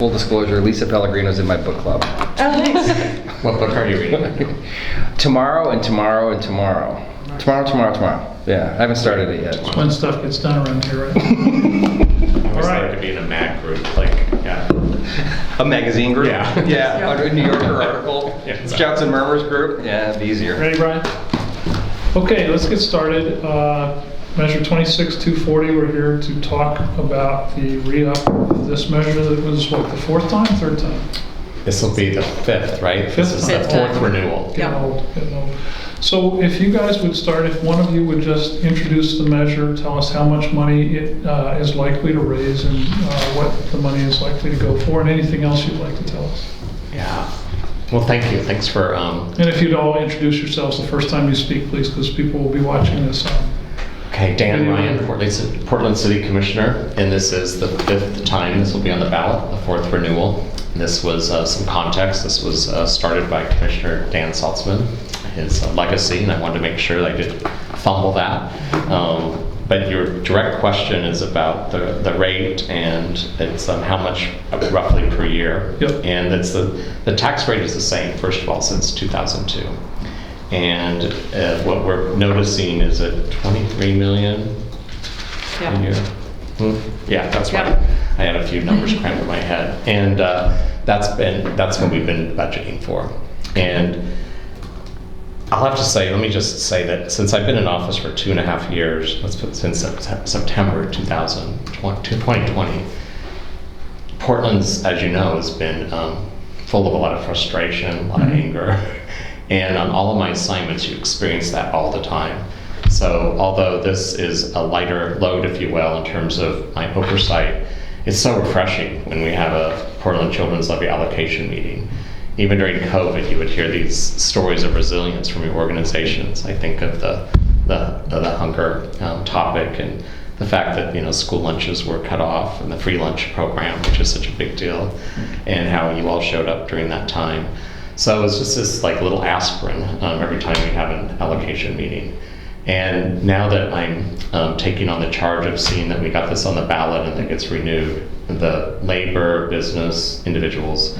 Full disclosure, Lisa Pellegrino's in my book club. Oh, nice. What book are you reading? Tomorrow and tomorrow and tomorrow. Tomorrow. Yeah, I haven't started it yet. That's when stuff gets done around here, right? I always All like right. to be in a mag group, like, yeah. A magazine group? Yeah. Yeah, a New Yorker article. Yeah, exactly. Shouts and Murmurs group. Yeah, it'd be easier. Ready, Brian? Okay, let's get started. Measure 26-240, we're here to talk about the re-up of this measure that was, what, the fourth time, third time? This will be the fifth, right? Fifth This is the time. fourth renewal. Getting old. So if you guys would start, if one of you would just introduce the measure, tell us how much money it is likely to raise and what the money is likely to go for, and anything else you'd like to tell us. Yeah. Well, thank you. Thanks for, And if you'd all introduce yourselves the first time you speak, please, because people will be watching this. okay, Dan Ryan, Portland City Commissioner, and this is the fifth time this will be on the ballot, the fourth renewal. This was some context. This was started by Commissioner Dan Saltzman, his legacy, and I wanted to make sure that I did fumble that. But your direct question is about the rate, and it's how much roughly per year. Yep. And it's the tax rate is the same, first of all, since 2002. And what we're noticing is at 23 million a year. Yeah, that's right. Yep. I had a few numbers crammed in my head, and that's what we've been budgeting for. And I'll have to say, let me just say that since I've been in office for 2.5 years, since September 2020, Portland's, as you know, has been full of a lot of frustration, a lot of anger, and on all of my assignments, you experience that all the time. So although this is a lighter load, if you will, in terms of my oversight, it's so refreshing when we have a Portland Children's Levy allocation meeting. Even during COVID, you would hear these stories of resilience from your organizations. I think of the hunger topic and the fact that school lunches were cut off and the free lunch program, which is such a big deal, and how you all showed up during that time. So it's just this like little aspirin every time we have an allocation meeting. And now that I'm taking on the charge of seeing that we got this on the ballot and that gets renewed, the labor, business, individuals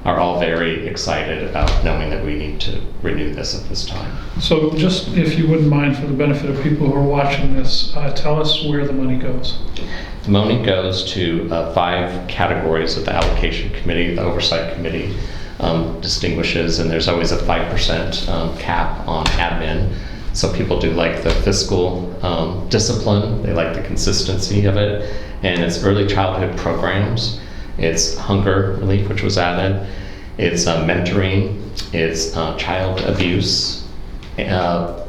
are all very excited about knowing that we need to renew this at this time. So just, if you wouldn't mind, for the benefit of people who are watching this, tell us where the money goes. The money goes to 5 categories that the allocation committee, the oversight committee, distinguishes, and there's always a 5% cap on admin. So people do like the fiscal discipline, they like the consistency of it, and it's early childhood programs, it's hunger relief, which was added, it's mentoring, it's child abuse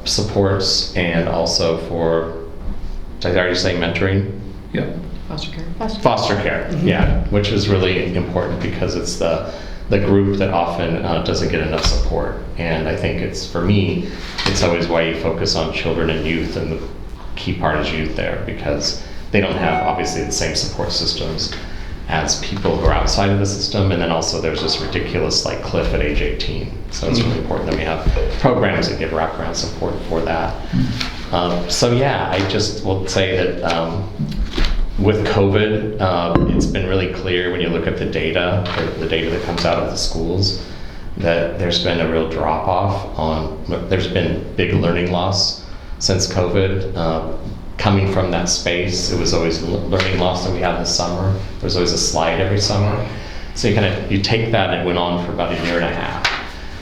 supports, and also for, did I already say mentoring? Yeah. Foster care. Foster care, yeah, which is really important because it's the group that often doesn't get enough support. And I think for me, it's always why you focus on children and youth, and the key part is youth there, because they don't have obviously the same support systems as people who are outside of the system. And then also there's this ridiculous like cliff at age 18. So it's really important that we have programs that give wraparound support for that. So yeah, I just will say that with COVID, it's been really clear when you look at the data, or the data that comes out of the schools, that there's been a real drop-off there's been big learning loss since COVID. Coming from that space, it was always learning loss that we had in the summer. There was always a slide every summer. So you take that, and it went on for about 1.5 years.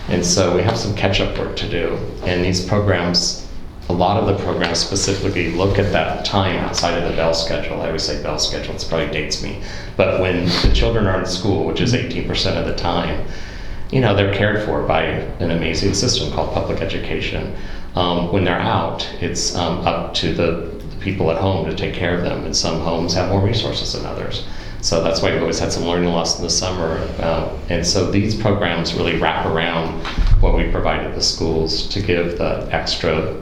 And so we have some catch-up work to do. And these programs, a lot of the programs specifically look at that time outside of the bell schedule. I always say bell schedule, it probably dates me. But when the children are in school, which is 18% of the time, they're cared for by an amazing system called public education. When they're out, it's up to the people at home to take care of them. And some homes have more resources than others. So that's why we've always had some learning loss in the summer. And so these programs really wrap around what we provide at the schools to give the extra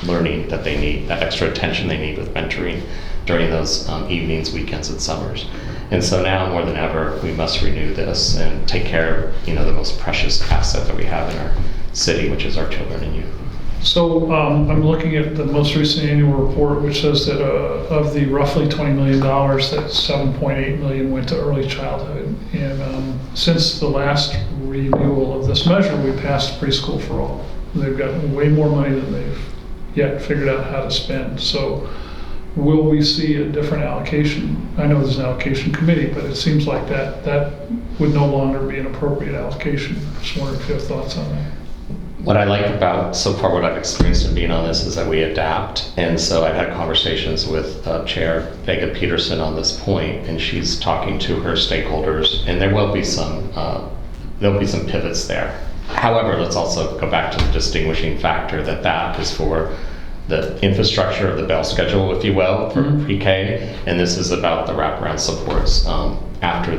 learning that they need, that extra attention they need with mentoring during those evenings, weekends, and summers. And so now more than ever, we must renew this and take care of the most precious asset that we have in our city, which is our children and youth. So I'm looking at the most recent annual report, which says that of the roughly $20 million, that 7.8 million went to early childhood. And since the last renewal of this measure, we passed preschool for all. They've gotten way more money than they've yet figured out how to spend. So will we see a different allocation? I know there's an allocation committee, but it seems like that would no longer be an appropriate allocation. Just wondering if you have thoughts on that. What I like about so far what I've experienced in being on this is that we adapt. And so I've had conversations with Chair Vega Peterson on this point, and she's talking to her stakeholders, and there will be some pivots there. However, let's also go back to the distinguishing factor that is for the infrastructure of the bell schedule, if you will, for pre-K, and this is about the wraparound supports after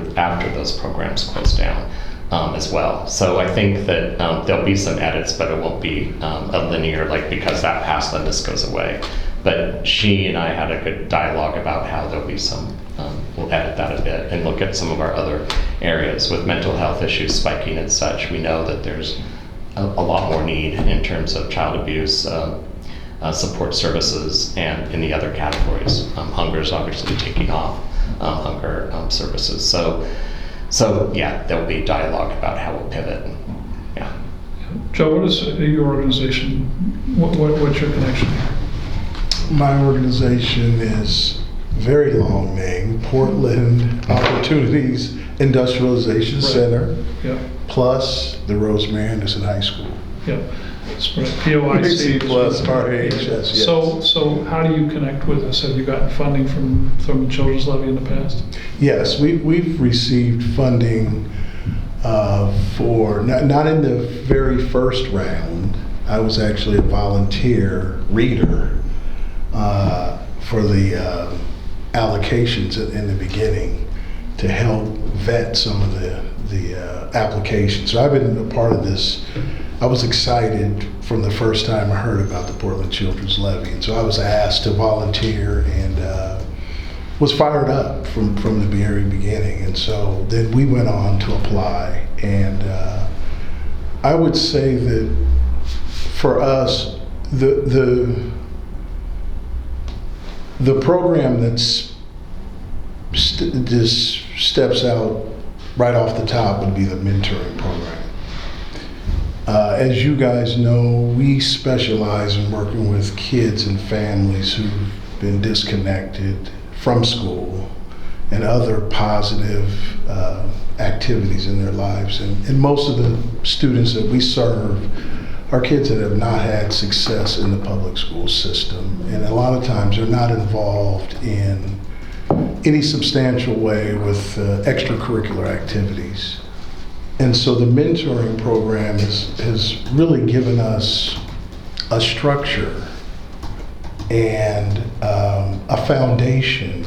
those programs close down. As well. So I think that there'll be some edits, but it won't be a linear, like because that passed, then this goes away. But she and I had a good dialogue about how there'll be some, we'll edit that a bit and look at some of our other areas with mental health issues spiking and such. We know that there's a lot more need in terms of child abuse, support services, and in the other categories. Hunger is obviously taking off, hunger services. So yeah, there'll be dialogue about how we'll pivot. Yeah. Joe, what is your organization? What's your connection here? My organization is a very long name, Portland Opportunities Industrialization Center, Yeah. plus the Rosemary Anderson High School. Yeah. POIC plus RHS, yes. So how do you connect with us? Have you gotten funding from the Children's Levy in the past? Yes, we've received funding for, not in the very first round. I was actually a volunteer reader for the allocations in the beginning to help vet some of the applications. So I've been a part of this. I was excited from the first time I heard about the Portland Children's Levy, and so I was asked to volunteer and was fired up from the very beginning. And so then we went on to apply, and I would say that for us, the program that's just steps out right off the top would be the mentoring program. As you guys know, we specialize in working with kids and families who've been disconnected from school and other positive activities in their lives. And most of the students that we serve are kids that have not had success in the public school system. And a lot of times they're not involved in any substantial way with extracurricular activities. And so the mentoring program has really given us a structure and a foundation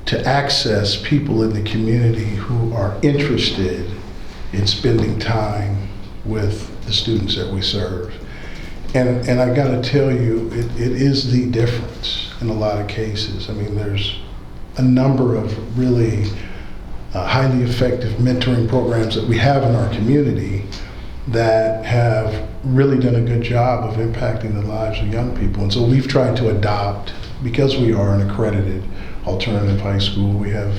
to access people in the community who are interested in spending time with the students that we serve. And I gotta tell you, it is the difference in a lot of cases. I mean, there's a number of really highly effective mentoring programs that we have in our community that have really done a good job of impacting the lives of young people. And so we've tried to adopt, because we are an accredited alternative high school, we have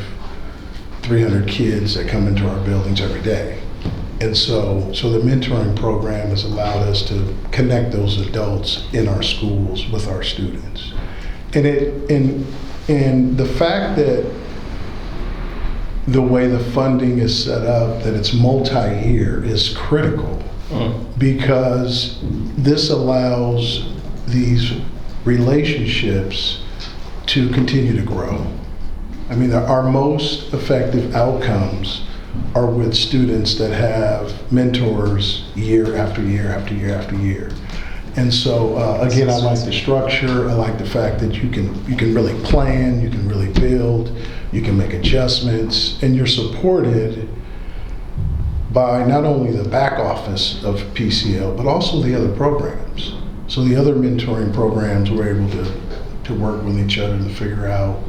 300 kids that come into our buildings every day. And so the mentoring program has allowed us to connect those adults in our schools with our students. And the fact that the way the funding is set up, that it's multi-year, is critical because this allows these relationships to continue to grow. I mean, our most effective outcomes are with students that have mentors year after year after year after year. And so, again, I like the structure. I like the fact that you can really plan, you can really build, you can make adjustments, and you're supported by not only the back office of PCL, but also the other programs. So the other mentoring programs were able to work with each other to figure out,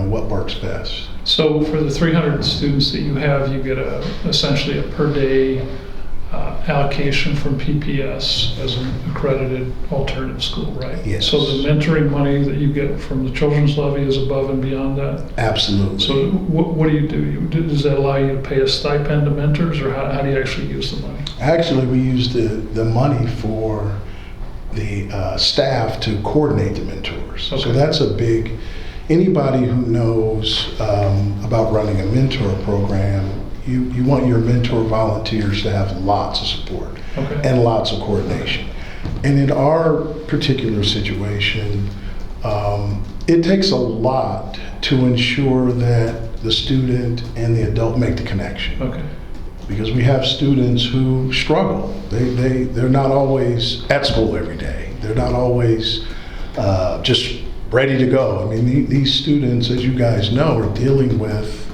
what works best. So for the 300 students that you have, you get essentially a per day allocation from PPS as an accredited alternative school, right? Yes. So the mentoring money that you get from the children's levy is above and beyond that? Absolutely. So what do you do? Does that allow you to pay a stipend to mentors, or how do you actually use the money? Actually, we use the money for the staff to coordinate the mentors. Okay. So that's a big, anybody who knows about running a mentor program, you want your mentor volunteers to have lots of support Okay. and lots of coordination. And in our particular situation, it takes a lot to ensure that the student and the adult make the connection. Okay. Because we have students who struggle. They're not always at school every day. They're not always just ready to go. I mean, these students, as you guys know, are dealing with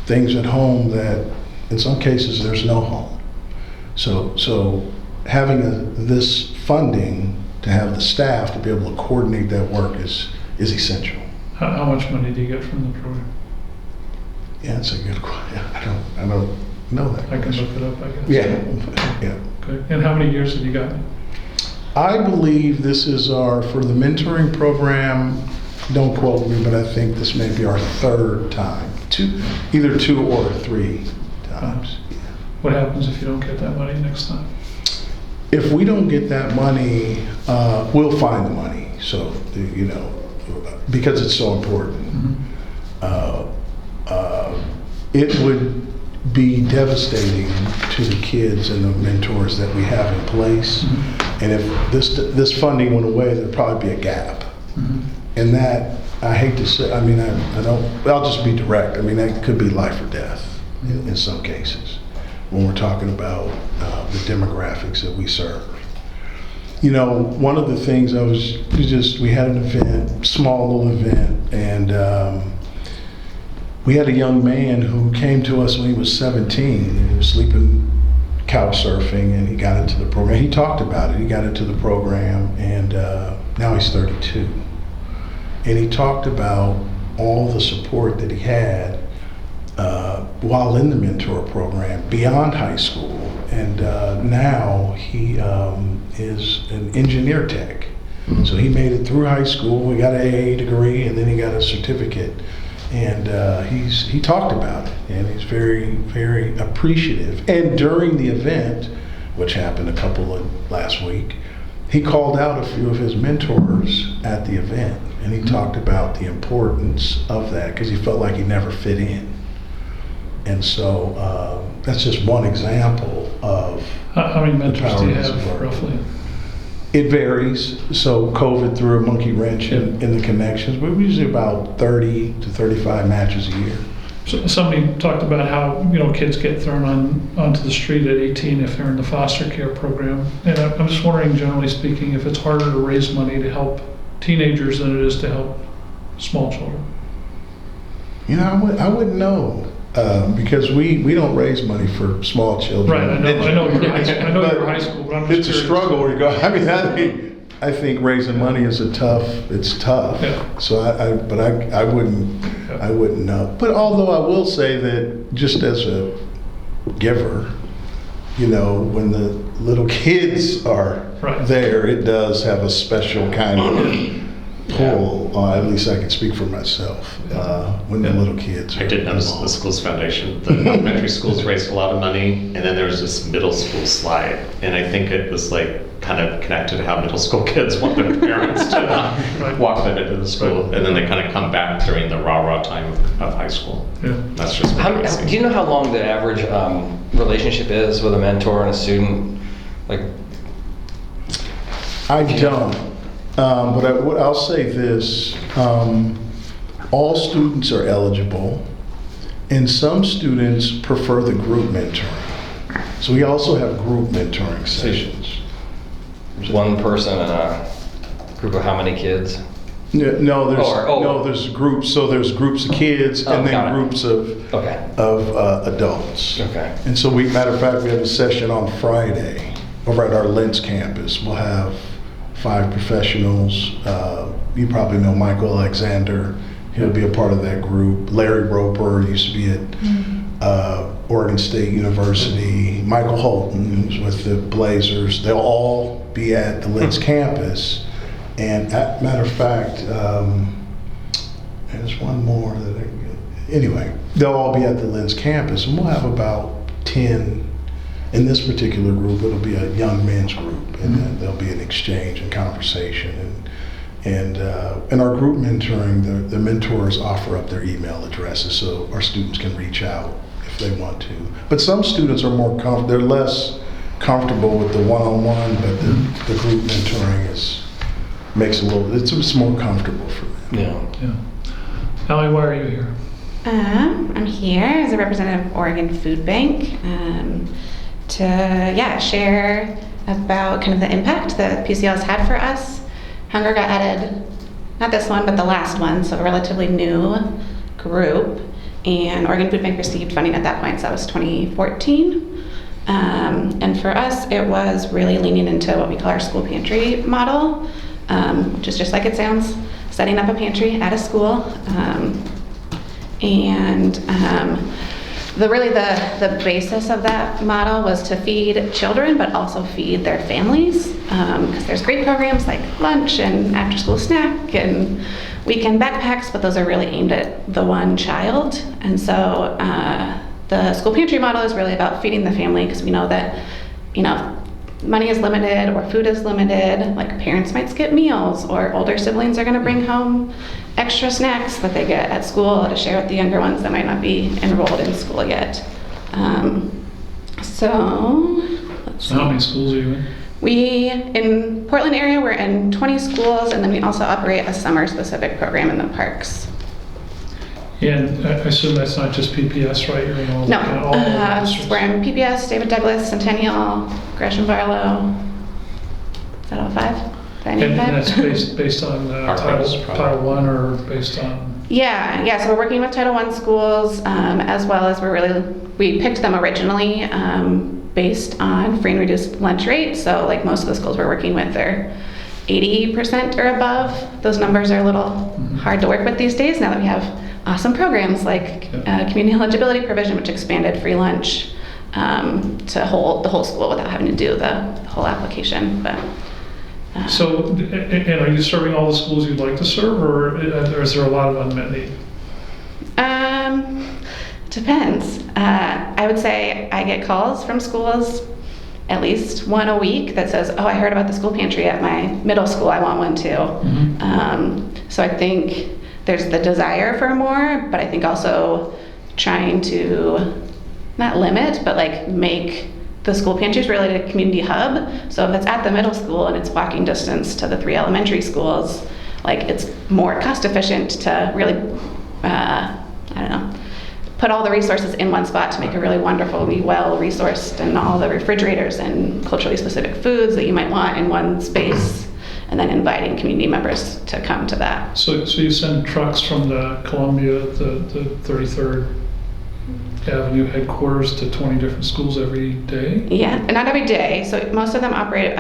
things at home that in some cases there's no home. So having this funding to have the staff to be able to coordinate that work is essential. How much money do you get from the program? Yeah, that's a good question. I don't know that. I can look it up, I guess. Yeah. Okay. And how many years have you got? I believe this is for the mentoring program, don't quote me, but I think this may be our third time. Either 2 or 3 times. What happens if you don't get that money next time? If we don't get that money, we'll find the money. So, because it's so important. It would be devastating to the kids and the mentors that we have in place. And if this funding went away, there'd probably be a gap. And that, I hate to say, I mean, I'll just be direct. I mean, that could be life or death in some cases when we're talking about the demographics that we serve. One of the things we had an event, small little event, and we had a young man who came to us when he was 17, and he was sleeping couch surfing, and he got into the program. He talked about it. He got into the program, and now he's 32. And he talked about all the support that he had while in the mentor program beyond high school. And now he is an engineer tech. So he made it through high school. He got an AA degree, and then he got a certificate. And he talked about it, and he's very, very appreciative. And during the event, which happened last week, he called out a few of his mentors at the event, and he talked about the importance of that because he felt like he never fit in. And so that's just one example of How many mentors do you power of have, support. roughly? It varies. So COVID threw a monkey wrench in the connections, but we usually about 30 to 35 matches a year. So somebody talked about how kids get thrown onto the street at 18 if they're in the foster care program, and I'm just wondering, generally speaking, if it's harder to raise money to help teenagers than it is to help small children. I wouldn't know because we don't raise money for small children. Right, I know you're high school, but I'm just It's a curious. struggle where you go. I think raising money is tough. Yeah. So I wouldn't know. But although I will say that just as a giver, when the little kids are Right. there, it does have a special kind of pull. At least I can speak for myself. When the little kids are I did notice the schools foundation, the elementary schools raised a lot of money, and then there was this middle school slide, and I think it was kind of connected to how middle school kids want their parents to walk them into the school, and then they kind of come back during the rah-rah time of high school. Yeah. That's just what I see. Do you know how long the average relationship is with a mentor and a student? I don't. But I'll say this. All students are eligible, and some students prefer the group mentoring. So we also have group mentoring sessions. One person and a group of how many kids? No, there's groups. So there's groups of kids and then got it. groups of adults. Okay. And so matter of fact, we have a session on Friday over at our Lentz campus. We'll have 5 professionals. You probably know Michael Alexander. He'll be a part of that group. Larry Roper used to be at Oregon State University. Michael Holton, who's with the Blazers. They'll all be at the Lens campus. And matter of fact, there's one more that anyway, they'll all be at the Lens campus, and we'll have about 10 in this particular group. It'll be a young men's group, and then there'll be an exchange and conversation. And in our group mentoring, the mentors offer up their email addresses so our students can reach out if they want to. But some students are more they're less comfortable with the one-on-one, but the group mentoring makes it's more comfortable for them. Yeah. Allie, why are you here? I'm here as a representative of Oregon Food Bank to share about kind of the impact that PCL has had for us. Hunger got added, not this one, but the last one, so a relatively new group. And Oregon Food Bank received funding at that point, so that was 2014. And for us, it was really leaning into what we call our school pantry model, which is just like it sounds, setting up a pantry at a school. The basis of that model was to feed children, but also feed their families, because there's great programs like lunch and after-school snack and weekend backpacks, but those are really aimed at the one child. And so the school pantry model is really about feeding the family, because we know that, money is limited or food is limited, like parents might skip meals, or older siblings are going to bring home extra snacks that they get at school to share with the younger ones that might not be enrolled in school yet. So how many schools are you in? In Portland area, we're in 20 schools, and then we also operate a summer-specific program in the parks. And I assume that's not just PPS, right? You're in all No, all the districts. we're in PPS, David Douglas, Centennial, Gresham Barlow. Is that all 5? Did I name And 5? that's based on Title I, or based on? Yeah, so we're working with Title I schools, as well as we picked them originally based on free and reduced lunch rate. So like most of the schools we're working with, they're 80% or above. Those numbers are a little hard to work with these days now that we have awesome programs like community eligibility provision, which expanded free lunch to hold the whole school without having to do the whole application. But So, and are you serving all the schools you'd like to serve, or is there a lot of unmet need? Depends. I would say I get calls from schools, at least one a week, that says, "Oh, I heard about the school pantry at my middle school. I want one too." So I think there's the desire for more, but I think also trying to not limit, but like make the school pantries really a community hub. So if it's at the middle school and it's walking distance to the 3 elementary schools, like it's more cost efficient to really, put all the resources in one spot to make a really wonderfully well-resourced, and all the refrigerators and culturally specific foods that you might want in one space, and then inviting community members to come to that. So you send trucks from the Columbia, the 33rd Avenue headquarters to 20 different schools every day? Yeah, and not every day. So most of them operate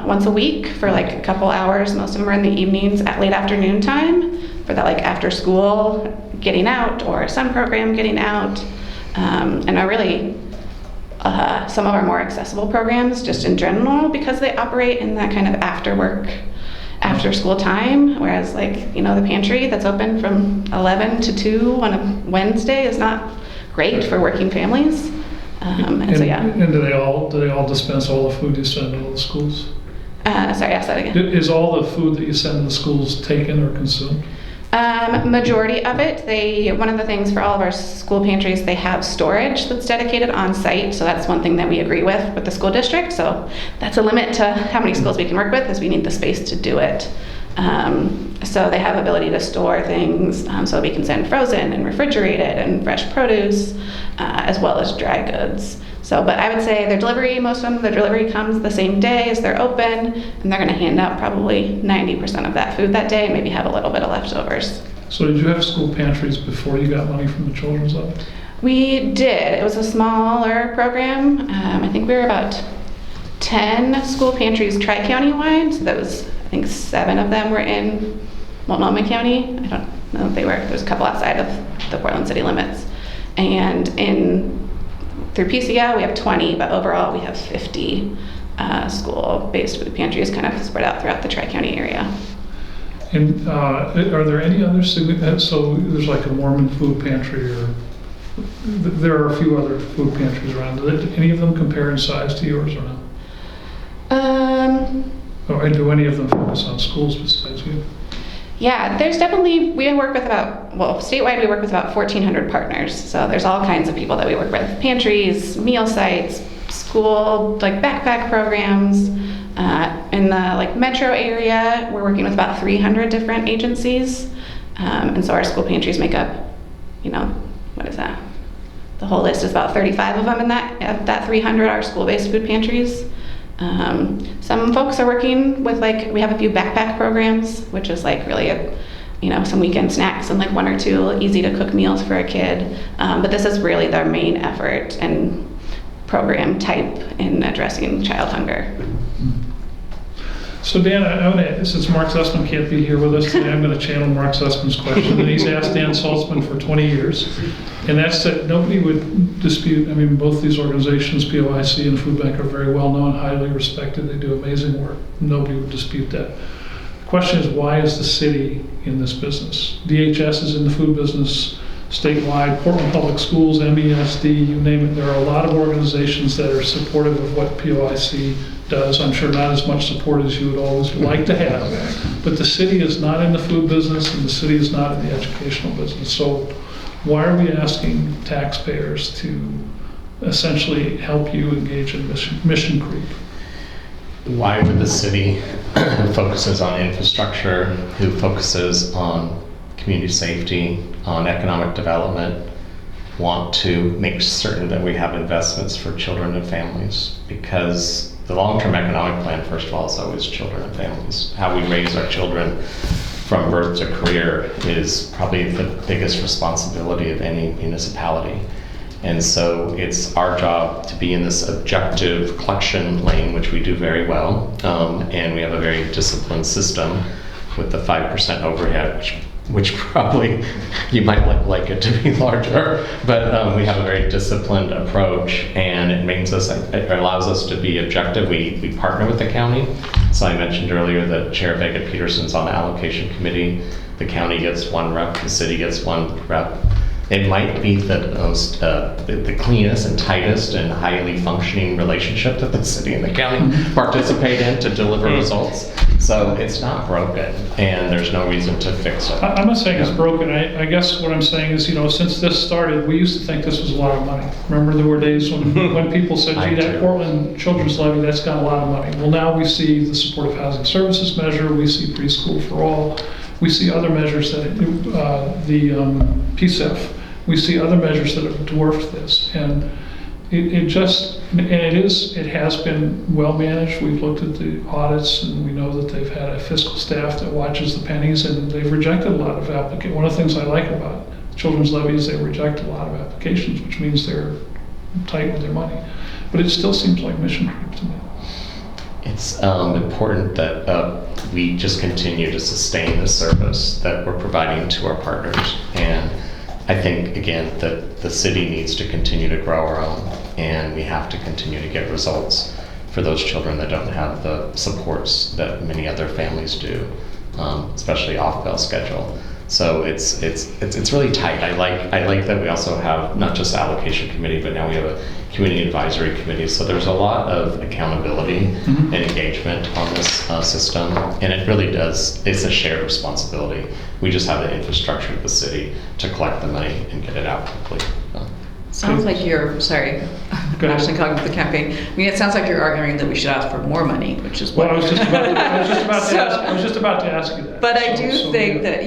once a week for like a couple hours. Most of them are in the evenings at late afternoon time for that like after school getting out, or some program getting out. And are really some of our more accessible programs just in general, because they operate in that kind of after work, after school time, whereas like, the pantry that's open from 11 to 2 on a Wednesday is not great for working families. And do they all dispense all the food you send to all the schools? Sorry, ask that again. Is all the food that you send to the schools taken or consumed? Majority of it. One of the things for all of our school pantries, they have storage that's dedicated on site. So that's one thing that we agree with the school district. So that's a limit to how many schools we can work with, is we need the space to do it. So they have ability to store things, so we can send frozen and refrigerated and fresh produce, as well as dry goods. So, but I would say most of them, their delivery comes the same day as they're open, and they're going to hand out probably 90% of that food that day, and maybe have a little bit of leftovers. So did you have school pantries before you got money from the Children's Levy? We did. It was a smaller program. I think we were about 10 school pantries tri-county wide. So that was, I think 7 of them were in Multnomah County. I don't know if they were. There's a couple outside of the Portland city limits. And in through PCO, we have 20, but overall we have 50 school-based food pantries kind of spread out throughout the Tri-County area. And are there any other, so there's like a Mormon food pantry, or there are a few other food pantries around. Do any of them compare in size to yours or no? Or do any of them focus on schools besides you? Yeah, there's definitely, we work with statewide we work with about 1,400 partners. So there's all kinds of people that we work with. Pantries, meal sites, school, like backpack programs. In the metro area, we're working with about 300 different agencies. And so our school pantries make up, what is that? The whole list is about 35 of them in that 300 are school-based food pantries. Some folks are working with we have a few backpack programs, which is really some weekend snacks and 1 or 2 easy to cook meals for a kid. But this is really their main effort and program type in addressing child hunger. So Dan, since Mark Zussman can't be here with us today, I'm going to channel Mark Zussman's question that he's asked Dan Saltzman for 20 years. And that's that nobody would dispute, both these organizations, POIC and Food Bank, are very well known, highly respected. They do amazing work. Nobody would dispute that. The question is, why is the city in this business? DHS is in the food business statewide, Portland Public Schools, MESD, you name it. There are a lot of organizations that are supportive of what POIC does. I'm sure not as much support as you would always like to have, but the city is not in the food business and the city is not in the educational business. So why are we asking taxpayers to essentially help you engage in mission creep? Why would the city who focuses on infrastructure, who focuses on community safety, on economic development, want to make certain that we have investments for children and families? Because the long-term economic plan, first of all, is always children and families. How we raise our children from birth to career is probably the biggest responsibility of any municipality. And so it's our job to be in this objective collection lane, which we do very well. And we have a very disciplined system with the 5% overhead, which probably you might like it to be larger, but we have a very disciplined approach, and it allows us to be objective. We partner with the county. So I mentioned earlier that Chair Vega Peterson's on the allocation committee. The county gets 1 rep, the city gets 1 rep. It might be the most, the cleanest and tightest and highly functioning relationship that the city and the county participate in to deliver results. So it's not broken, and there's no reason to fix it. I'm not saying it's broken. I guess what I'm saying is, since this started, we used to think this was a lot of money. Remember there were days when people said, gee, that Portland Children's Levy, that's got a lot of money. Well, now we see the Supportive Housing Services measure, we see preschool for all, we see other measures that, the PSEF, we see other measures that have dwarfed this. And it has been well managed. We've looked at the audits, and we know that they've had a fiscal staff that watches the pennies, and they've rejected a lot of applications. One of the things I like about Children's Levy is they reject a lot of applications, which means they're tight with their money. But it still seems like mission creep to me. It's important that we just continue to sustain the service that we're providing to our partners. And I think, again, that the city needs to continue to grow our own, and we have to continue to get results for those children that don't have the supports that many other families do, especially off bell schedule. So it's really tight. I like that we also have not just allocation committee, but now we have a community advisory committee. So there's a lot of accountability and engagement on this system, and it really does. It's a shared responsibility. We just have the infrastructure of the city to collect the money and get it out quickly. Sounds like you're, sorry, I'm actually calling it the campaign. It sounds like you're arguing that we should ask for more money, which is what. Well, I was just about to ask you that. But I do think that,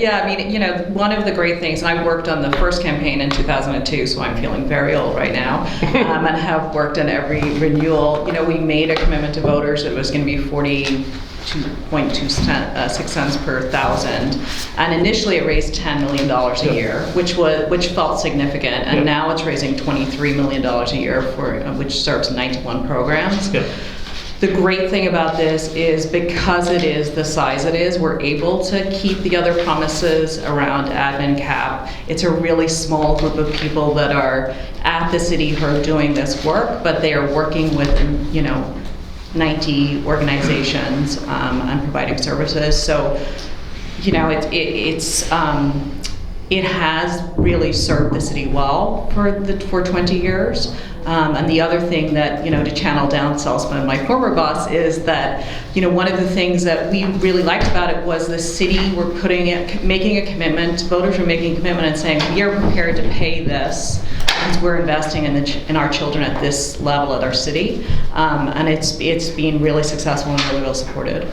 one of the great things, and I worked on the first campaign in 2002, so I'm feeling very old right now, and have worked on every renewal. We made a commitment to voters that it was going to be 42.26 cents per thousand, and initially it raised $10 million a year, which felt significant, and now it's raising $23 million a year which serves 91 programs. The great thing about this is because it is the size it is, we're able to keep the other promises around admin cap. It's a really small group of people that are at at the city who are doing this work, but they are working with, 90 organizations and providing services. So, it has really served the city well for 20 years. And the other thing that, to channel down Salzman, my former boss, is that, one of the things that we really liked about it was the city were making a commitment, voters were making a commitment and saying, we are prepared to pay this because we're investing in our children at this level at our city. And it's been really successful and really well supported.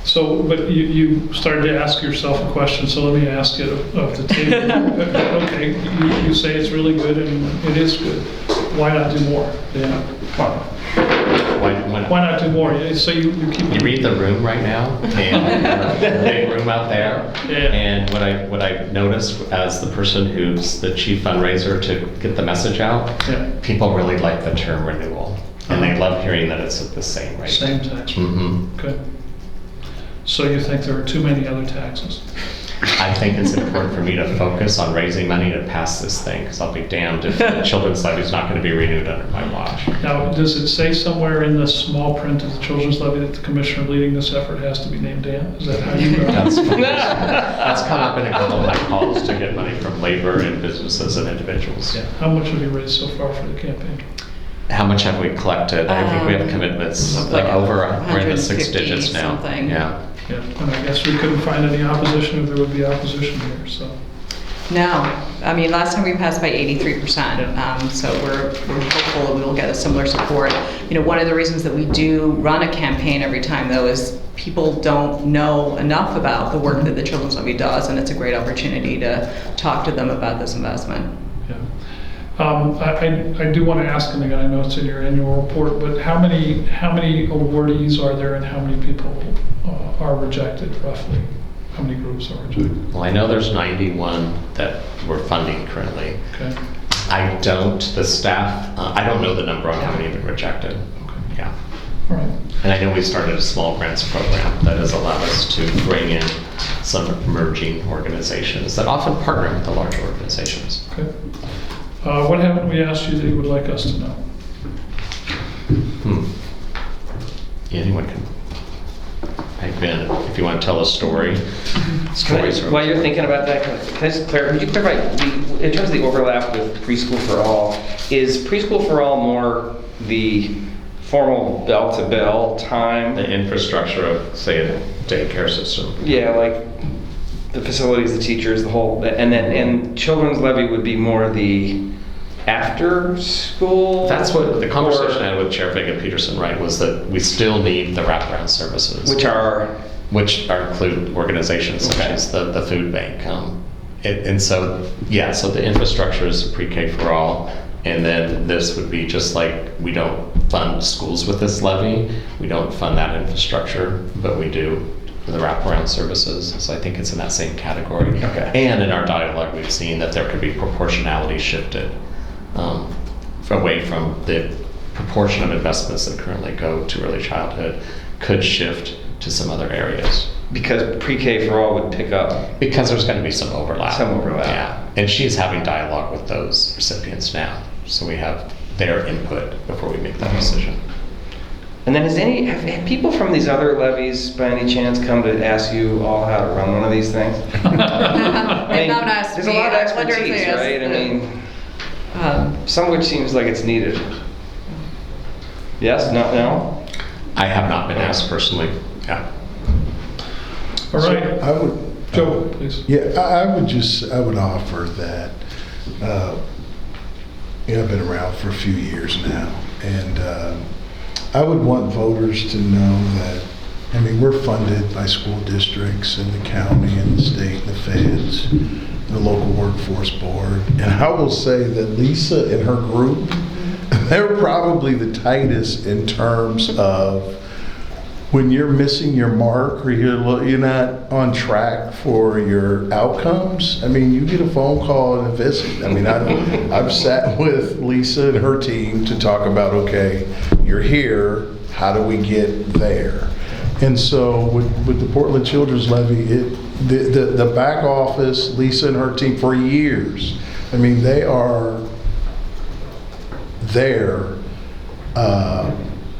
So, but you started to ask yourself a question, so let me ask it of the table. Okay, you say it's really good and it is good. Why not do more? Yeah. Why not do more? So you keep. You read the room right now, and the big room out there. Yeah. And what I noticed as the person who's the chief fundraiser to get the message out, people really like the term renewal, and they love hearing that it's at the same rate. Same tax rate. Mm-hmm. Okay. So you think there are too many other taxes? I think it's important for me to focus on raising money to pass this thing, because I'll be damned if the children's levy is not going to be renewed under my watch. Now, does it say somewhere in the small print of the children's levy that the commissioner leading this effort has to be named Dan? Is that how you know? That's come up in a couple of my calls to get money from labor and businesses and individuals. Yeah. How much have you raised so far for the campaign? How much have we collected? I think we have commitments like we're in the 6 digits now. Something. Yeah. Yeah, and I guess we couldn't find any opposition if there would be opposition here, so. No, I mean, last time we passed by 83%, so we're hopeful that we will get a similar support. One of the reasons that we do run a campaign every time, though, is people don't know enough about the work that the Children's Levy does, and it's a great opportunity to talk to them about this investment. Yeah. I do want to ask, and again, I know it's in your annual report, but how many awardees are there and how many people are rejected, roughly? How many groups are rejected? Well, I know there's 91 that we're funding currently. Okay. The staff, I don't know the number on how many have been rejected. Okay. Yeah. All right. And I know we started a small grants program that has allowed us to bring in some emerging organizations that often partner with the larger organizations. Okay. What haven't we asked you that you would like us to know? Anyone can pipe in if you want to tell a story. Stories are While you're thinking about that, can I just would you clarify, in terms of the overlap with Preschool for All, is Preschool for All more the formal bell-to-bell time? the infrastructure of, say, a daycare system. Yeah, like the facilities, the teachers, the whole, and Children's Levy would be more the after school? That's what the conversation I had with Chair Vega Peterson, right, was that we still need the wraparound services. Which include organizations such as the food bank. So the infrastructure is pre-K for all, and then this would be just like, we don't fund schools with this levy, we don't fund that infrastructure, but we do the wraparound services. So I think it's in that same category. Okay. And in our dialogue, we've seen that there could be proportionality shifted away from the proportion of investments that currently go to early childhood could shift to some other areas. Because pre-K for all would pick up. Because there's going to be some overlap. Yeah. And she's having dialogue with those recipients now. So we have their input before we make that decision. And then have people from these other levies by any chance come to ask you all how to run one of these things? They've not asked there's me. a lot of I wonder if expertise, they asked right? I the- mean, some which seems like it's needed. Yes? No? I have not been asked personally. Yeah. All right. I would, Joe, please. yeah, I would offer that, I've been around for a few years now, and I would want voters to know that, we're funded by school districts and the county and the state and the feds, the local workforce board. And I will say that Lisa and her group, they're probably the tightest in terms of when you're missing your mark or you're not on track for your outcomes. You get a phone call and a visit. I've sat with Lisa and her team to talk about, okay, you're here, how do we get there? And so with the Portland Children's Levy, the back office, Lisa and her team for years, they are there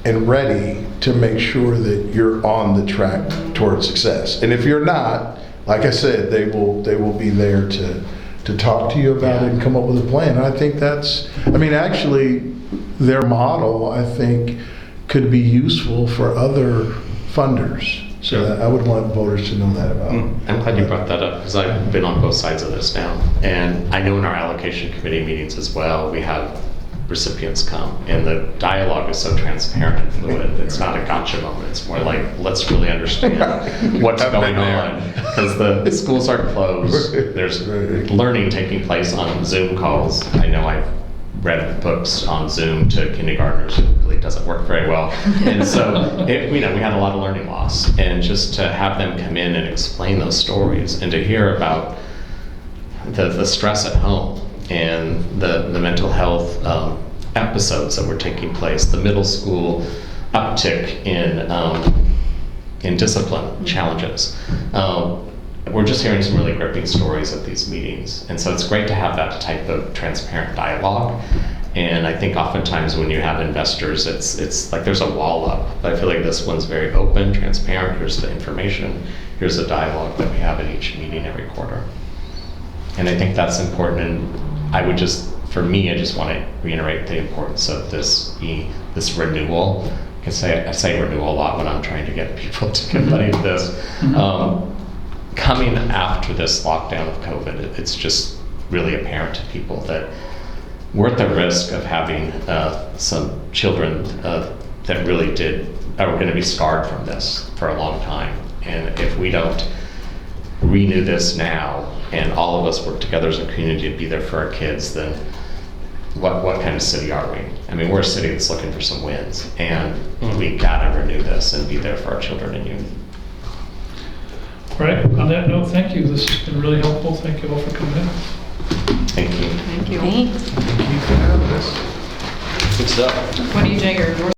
and ready to make sure that you're on the track toward success. And if you're not, like I said, they will be there to talk to you about it and come up with a plan. And I think that's, I mean, actually, their model, I think, could be useful for other funders. So that I would want voters to know that about. I'm glad you brought that up because I've been on both sides of this now. And I know in our allocation committee meetings as well, we have recipients come and the dialogue is so transparent and fluid. It's not a gotcha moment. It's more like, let's really understand what's going on because the schools are closed. There's learning taking place on Zoom calls. I know I've read books on Zoom to kindergartners. It really doesn't work very well. And so, we had a lot of learning loss. And just to have them come in and explain those stories and to hear about the stress at home and the mental health episodes that were taking place, the middle school uptick in discipline challenges. We're just hearing some really gripping stories at these meetings. And so it's great to have that type of transparent dialogue. And I think oftentimes when you have investors, it's like there's a wall up. But I feel like this one's very open, transparent. Here's the information. Here's the dialogue that we have at each meeting every quarter. And I think that's important. And I would just, for me, I just want to reiterate the importance of this renewal. I say renewal a lot when I'm trying to get people to get money to this. Coming after this lockdown of COVID, it's just really apparent to people that we're at the risk of having some children that really are going to be scarred from this for a long time. And if we don't renew this now and all of us work together as a community to be there for our kids, then what kind of city are we? I mean, we're a city that's looking for some wins, and we gotta renew this and be there for our children and youth. All right, on that note, thank you. This has been really helpful. Thank you all for coming in. Thank you. Thank you. Thank you for having us. Good stuff. What do you do? Your